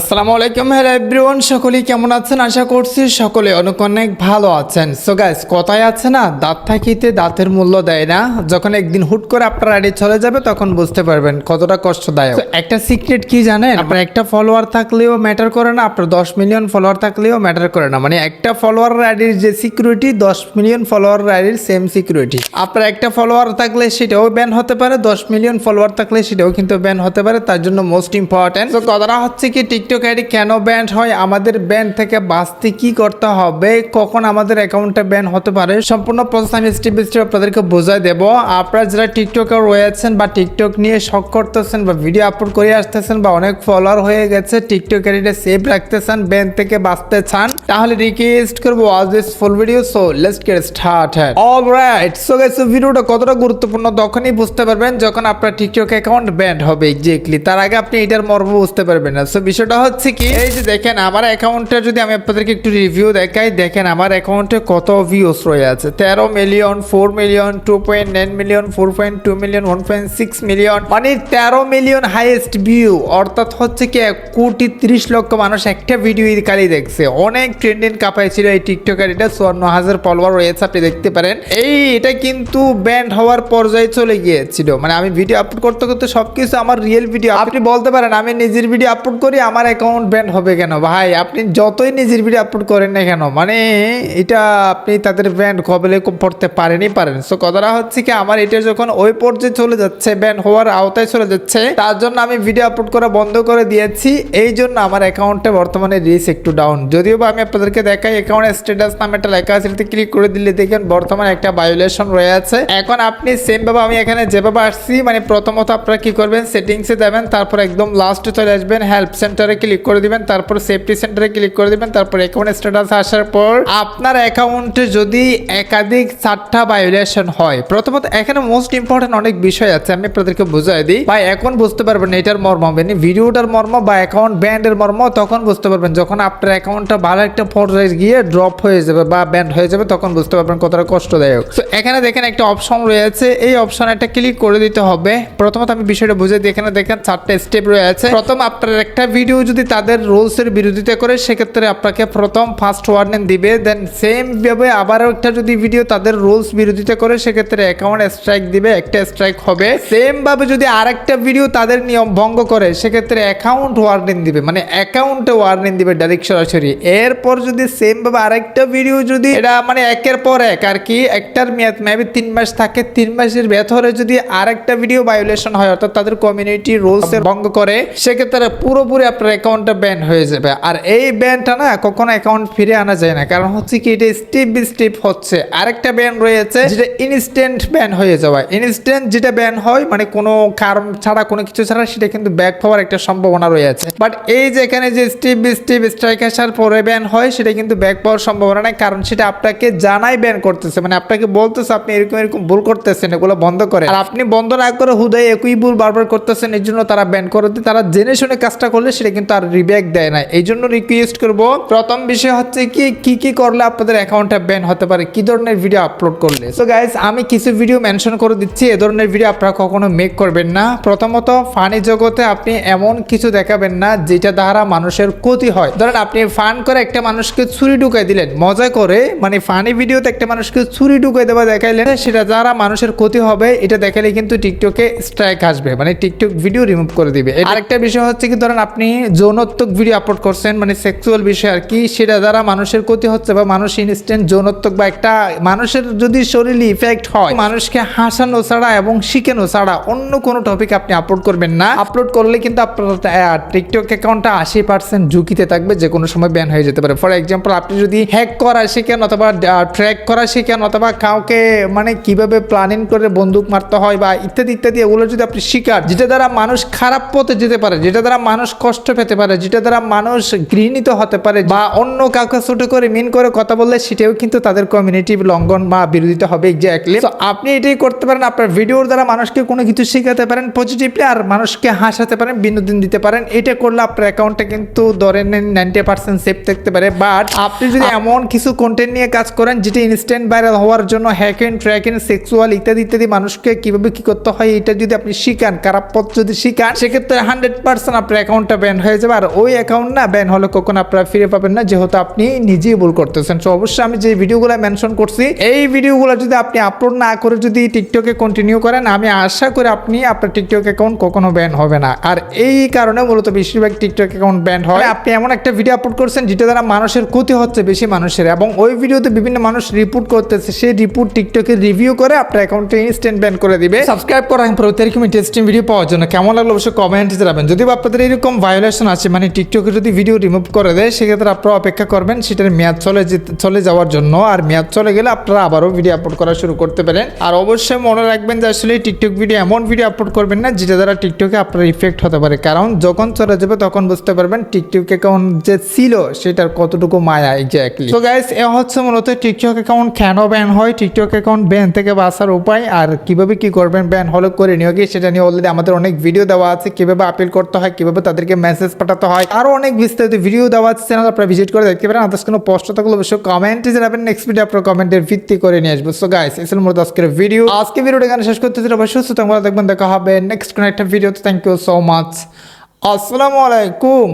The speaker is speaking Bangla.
আসসালামু আলাইকুম, হ্যালো এভরিওয়ান, সকলেই কেমন আছেন? আশা করছি সকলে অনেক অনেক ভালো আছেন। সো গাইস, কথায় আছে না, দাঁত থাকিতে দাঁতের মূল্য দেয় না। যখন একদিন হুট করে আপনার আইডি চলে যাবে তখন বুঝতে পারবেন কতটা কষ্টদায়ক। So, একটা সিক্রেট কি জানেন? আপনার একটা ফলোয়ার থাকলেও ম্যাটার করে না, আপনার 10 মিলিয়ন ফলোয়ার থাকলেও ম্যাটার করে না। মানে একটা ফলোয়ার আইডির যে সিকিউরিটি 10 মিলিয়ন ফলোয়ার আইডির সেম সিকিউরিটি। আপনার একটা ফলোয়ার থাকলে সেটাও ব্যান হতে পারে, 10 মিলিয়ন ফলোয়ার থাকলে সেটাও কিন্তু ব্যান হতে পারে। তার জন্য মোস্ট ইম্পর্টেন্ট তো কথাটা হচ্ছে কি, টিকটক আইডি কেন ব্যান হয়, আমাদের ব্যান থেকে বাঁচতে কি করতে হবে, কখন আমাদের অ্যাকাউন্টে ব্যান হতে পারে, সম্পূর্ণ প্রসেস আমি স্টেপ বাই স্টেপ আপনাদেরকে বোঝাই দেবো। আপনারা যারা টিকটকার রয়েছেন বা টিকটক নিয়ে শখ করতেছেন বা ভিডিও আপলোড করে আসতেছেন বা অনেক ফলোয়ার হয়ে গেছে, টিকটক আইডিটা সেভ রাখতেছেন, ব্যান থেকে বাঁচতে চান, তাহলে রিকোয়েস্ট করবো watch this full video. So let's get started. Alright, so guys, ভিডিওটা কতটা গুরুত্বপূর্ণ তখনই বুঝতে পারবেন যখন আপনার টিকটক অ্যাকাউন্ট ব্যান হবে। এক্স্যাক্টলি, তার আগে আপনি এটার মর্ম বুঝতে পারবেন না। সো বিষয়টা হচ্ছে কি, এই যে দেখেন আমার অ্যাকাউন্টে যদি আমি আপনাদেরকে একটু রিভিউ দেখাই, দেখেন আমার অ্যাকাউন্টে কত ভিউস রয়ে আছে। 13 million, 4 million, 2.9 million, 4.2 million, 1.6 million, মানে 13 মিলিয়ন হাইয়েস্ট ভিউ। অর্থাৎ হচ্ছে কি 1,30,00,000 মানুষ একটা ভিডিও কালি দেখছে। অনেক ট্রেন্ডিং কাপাইছিল এই টিকটক আইডিটা। 54,000 ফলোয়ার রয়েছে, আপনি দেখতে পারেন। এটা কিন্তু ব্যান্ড হওয়ার পর্যায়ে চলে গিয়েছিল। মানে আমি ভিডিও আপলোড করতে করতে সবকিছু আমার রিয়েল ভিডিও। আপনি বলতে পারেন আমি নিজের ভিডিও আপলোড করি, আমার অ্যাকাউন্ট ব্যান্ড হবে কেন? ভাই, আপনি যতই নিজের ভিডিও আপলোড করেন না কেন, মানে এটা আপনি তাদের ব্যান্ড কবলে পড়তে পারেনই পারেন। সো কথাটা হচ্ছে কি, আমার এটা যখন ওই পর্যায়ে চলে যাচ্ছে, ব্যান্ড হওয়ার আওতায় চলে যাচ্ছে, তার জন্য আমি ভিডিও আপলোড করা বন্ধ করে দিয়েছি। এই জন্য আমার অ্যাকাউন্টে বর্তমানে রিচ একটু ডাউন। যদিও বা আমি আপনাদেরকে দেখাই, অ্যাকাউন্টের স্ট্যাটাস নামে একটা লেখা আছে, এটাতে ক্লিক করে দিলে দেখেন বর্তমানে একটা ভায়োলেশন রয়ে আছে। এখন আপনি সেম ভাবে আমি এখানে যেভাবে আসছি, মানে প্রথমত আপনারা কি করবেন, সেটিংসে যাবেন, তারপর একদম লাস্টে চলে আসবেন, হেল্প সেন্টারে ক্লিক করে দিবেন, তারপর সেফটি সেন্টারে ক্লিক করে দিবেন, তারপর অ্যাকাউন্ট স্ট্যাটাস আসার পর আপনার অ্যাকাউন্টে যদি একাধিক 4টা ভায়োলেশন হয়, প্রথমত এখানে মোস্ট ইম্পর্টেন্ট অনেক বিষয় আছে, আমি আপনাদেরকে বুঝাই দিই। ভাই, এখন বুঝতে পারবেন এটার মর্ম, মানে ভিডিওটার মর্ম বা অ্যাকাউন্ট ব্যান্ডের মর্ম তখন বুঝতে পারবেন যখন আপনার অ্যাকাউন্টটা ভালো একটা পর্যায়ে গিয়ে ড্রপ হয়ে যাবে বা ব্যান্ড হয়ে যাবে, তখন বুঝতে পারবেন কতটা কষ্টদায়ক। তো এখানে দেখেন একটা অপশন রয়েছে, এই অপশনে একটা ক্লিক করে দিতে হবে। প্রথমত আমি বিষয়টা বুঝাই দিই। এখানে দেখেন 4টা স্টেপ রয়েছে। প্রথম, আপনার একটা ভিডিও যদি তাদের রুলস এর বিরোধিতা করে, সেক্ষেত্রে আপনাকে প্রথম ফার্স্ট ওয়ার্নিং দিবে। দেন সেম ভাবে আবারও একটা যদি ভিডিও তাদের রুলস বিরোধিতা করে, সেক্ষেত্রে অ্যাকাউন্ট স্ট্রাইক দিবে, একটা স্ট্রাইক হবে। সেম ভাবে যদি আরেকটা ভিডিও তাদের নিয়ম ভঙ্গ করে, সেক্ষেত্রে অ্যাকাউন্ট ওয়ার্নিং দিবে, মানে অ্যাকাউন্টে ওয়ার্নিং দিবে ডাইরেক্ট সরাসরি। এরপর যদি সেম ভাবে আরেকটা ভিডিও যদি এটা মানে একের পর এক আর কি, একটার মেয়াদ মেবি 3 মাস থাকে, 3 মাসের ভেতরে যদি আরেকটা ভিডিও ভায়োলেশন হয়, অর্থাৎ তাদের কমিউনিটি রুলস এর ভঙ্গ করে, সেক্ষেত্রে পুরোপুরি আপনার অ্যাকাউন্টটা ব্যান হয়ে যাবে। আর এই ব্যানটা না কখনো অ্যাকাউন্ট ফিরে আনা যায় না, কারণ হচ্ছে কি এটা স্টেপ বাই স্টেপ হচ্ছে। আরেকটা ব্যান রয়েছে যেটা ইনস্ট্যান্ট ব্যান হয়ে যাওয়া। ইনস্ট্যান্ট যেটা ব্যান হয়, মানে কোনো কারণ ছাড়া, কোনো কিছু ছাড়া, সেটা কিন্তু ব্যাক হওয়ার একটা সম্ভাবনা রয়েছে। বাট এই যে এখানে যে স্টেপ বাই স্টেপ স্ট্রাইক আসার পরে ব্যান হয়, সেটা কিন্তু ব্যাক পাওয়ার সম্ভাবনা নাই, কারণ সেটা আপনাকে জানাই ব্যান করতেছে, মানে আপনাকে বলতেছে আপনি এরকম এরকম ভুল করতেছেন, এগুলো বন্ধ করে। আর আপনি বন্ধ না করে হুদাই একই ভুল বারবার করতেছেন, এই জন্য তারা ব্যান করে দেয়। তারা জেনে শুনে কাজটা করলে সেটা কিন্তু আর রিব্যাক দেয় না। এই জন্য রিকোয়েস্ট করবো, প্রথম বিষয় হচ্ছে কি কি করলে আপনাদের অ্যাকাউন্টটা ব্যান হতে পারে, কি ধরনের ভিডিও আপলোড করলে। সো গাইস, আমি কিছু ভিডিও মেনশন করে দিচ্ছি, এ ধরনের ভিডিও আপনারা কখনো মেক করবেন না। প্রথমত, ফানি জগতে আপনি এমন কিছু দেখাবেন না যেটা দ্বারা মানুষের ক্ষতি হয়। ধরেন আপনি ফান করে একটা মানুষকে ছুরি ঢুকাই দিলেন, মজা করে, মানে ফানি ভিডিওতে একটা মানুষকে ছুরি ঢুকাই দেওয়া দেখাইলেন, সেটা দ্বারা মানুষের ক্ষতি হবে, এটা দেখালে কিন্তু টিকটকে স্ট্রাইক আসবে, মানে টিকটক ভিডিও রিমুভ করে দিবে। আরেকটা বিষয় হচ্ছে কি, ধরেন আপনি যৌনাত্মক ভিডিও আপলোড করছেন, মানে সেক্সুয়াল বিষয় আর কি, সেটা দ্বারা মানুষের ক্ষতি হচ্ছে বা মানুষ ইনস্ট্যান্ট যৌনাত্মক বা একটা মানুষের যদি শরীরে ইফেক্ট হয়, মানুষকে হাসানো ছাড়া এবং শিখানো ছাড়া অন্য কোনো টপিক আপনি আপলোড করবেন না। আপলোড করলে কিন্তু আপনার টিকটক অ্যাকাউন্টটা 80% ঝুঁকিতে থাকবে, যে কোনো সময় ব্যান হয়ে যেতে পারে। ফর এক্সাম্পল, আপনি যদি হ্যাক করা শিখেন অথবা ট্র্যাক করা শিখেন অথবা কাউকে মানে কিভাবে প্ল্যানিং করে বন্দুক মারতে হয় বা ইত্যাদি ইত্যাদি, এগুলো যদি আপনি শিখান, যেটা দ্বারা মানুষ খারাপ পথে যেতে পারে, যেটা দ্বারা মানুষ কষ্ট পেতে পারে, যেটা দ্বারা মানুষ ঘৃণিত হতে পারে বা অন্য কাউকে ছোট করে মিন করে কথা বললে, সেটাও কিন্তু তাদের কমিউনিটি লঙ্ঘন বা বিরোধিতা হবে। এক্স্যাক্টলি, তো আপনি এটাই করতে পারেন। আপনার ভিডিওর দ্বারা মানুষকে কোনো কিছু শেখাতে পারেন পজিটিভলি, আর মানুষকে হাসাতে পারেন, বিনোদন দিতে পারেন। এটা করলে আপনার অ্যাকাউন্টটা কিন্তু ধরেন 90% সেফ থাকতে পারে। বাট আপনি যদি এমন কিছু কন্টেন্ট নিয়ে কাজ করেন যেটা ইনস্ট্যান্ট ভাইরাল হওয়ার জন্য হ্যাকিং, ট্র্যাকিং, সেক্সুয়াল ইত্যাদি ইত্যাদি মানুষকে কিভাবে কি করতে হয়, এটা যদি আপনি শিখান, খারাপ পথ যদি শিখান, সেক্ষেত্রে 100% আপনার অ্যাকাউন্টটা ব্যান হয়ে হয়ে যাবে, আর ওই অ্যাকাউন্ট না ব্যান হলে কখন আপনারা ফিরে পাবেন না, যেহেতু আপনি নিজেই ভুল করতেছেন। সো অবশ্যই আমি যে ভিডিওগুলো মেনশন করছি এই ভিডিওগুলো যদি আপনি আপলোড না করে যদি টিকটকে কন্টিনিউ করেন, আমি আশা করি আপনি আপনার টিকটক অ্যাকাউন্ট কখনো ব্যান হবে না। আর এই কারণে মূলত বেশিরভাগ টিকটক অ্যাকাউন্ট ব্যান হয়, আপনি এমন একটা ভিডিও আপলোড করছেন যেটা দ্বারা মানুষের ক্ষতি হচ্ছে বেশি মানুষের, এবং ওই ভিডিওতে বিভিন্ন মানুষ রিপোর্ট করতেছে, সেই রিপোর্ট টিকটকে রিভিউ করে আপনার অ্যাকাউন্টে ইনস্ট্যান্ট ব্যান করে দিবে। সাবস্ক্রাইব করা পরবর্তী এরকম ইন্টারেস্টিং ভিডিও পাওয়ার জন্য। কেমন লাগলো অবশ্যই কমেন্ট জানাবেন। যদি আপনাদের এরকম ভায়োলেশন আছে, মানে টিকটকে যদি ভিডিও রিমুভ করে দেয়, সেক্ষেত্রে আপনারা অপেক্ষা করবেন সেটার মেয়াদ চলে যাওয়ার জন্য, আর মেয়াদ চলে গেলে আপনারা আবারও ভিডিও আপলোড করা শুরু করতে পারেন। আর অবশ্যই মনে রাখবেন যে আসলে টিকটক ভিডিও এমন ভিডিও আপলোড করবেন না যেটা দ্বারা টিকটকে আপনার ইফেক্ট হতে পারে, কারণ যখন চলে যাবে তখন বুঝতে পারবেন টিকটক অ্যাকাউন্ট যে ছিল সেটার কতটুকু মায়া এক্স্যাক্টলি। তো গাইস, এ হচ্ছে মূলত টিকটক অ্যাকাউন্ট কেন ব্যান হয়, টিকটক অ্যাকাউন্ট ব্যান থেকে বাঁচার উপায়, আর কিভাবে কি করবেন ব্যান হলে করে নিও কি, সেটা নিয়ে অলরেডি আমাদের অনেক ভিডিও দেওয়া আছে, কিভাবে আপিল করতে হয়, কিভাবে তাদেরকে মেসেজ পাঠাতে হয়, আরো অনেক বিস্তারিত ভিডিও দেওয়া আছে, চ্যানেল আপনারা ভিজিট করে দেখতে পারেন। আদার্স কোনো প্রশ্ন থাকলে অবশ্যই কমেন্টে জানাবেন, নেক্সট ভিডিও আপনার কমেন্টের ভিত্তি করে নিয়ে আসবো। সো গাইস, এই ছিল মূলত আজকের ভিডিও। আজকে ভিডিওটা এখানে শেষ করতে চাই, অবশ্যই সুস্থ থাকবেন, দেখবেন দেখা হবে নেক্সট কোনো একটা video. Thank you so much. আসসালামু আলাইকুম।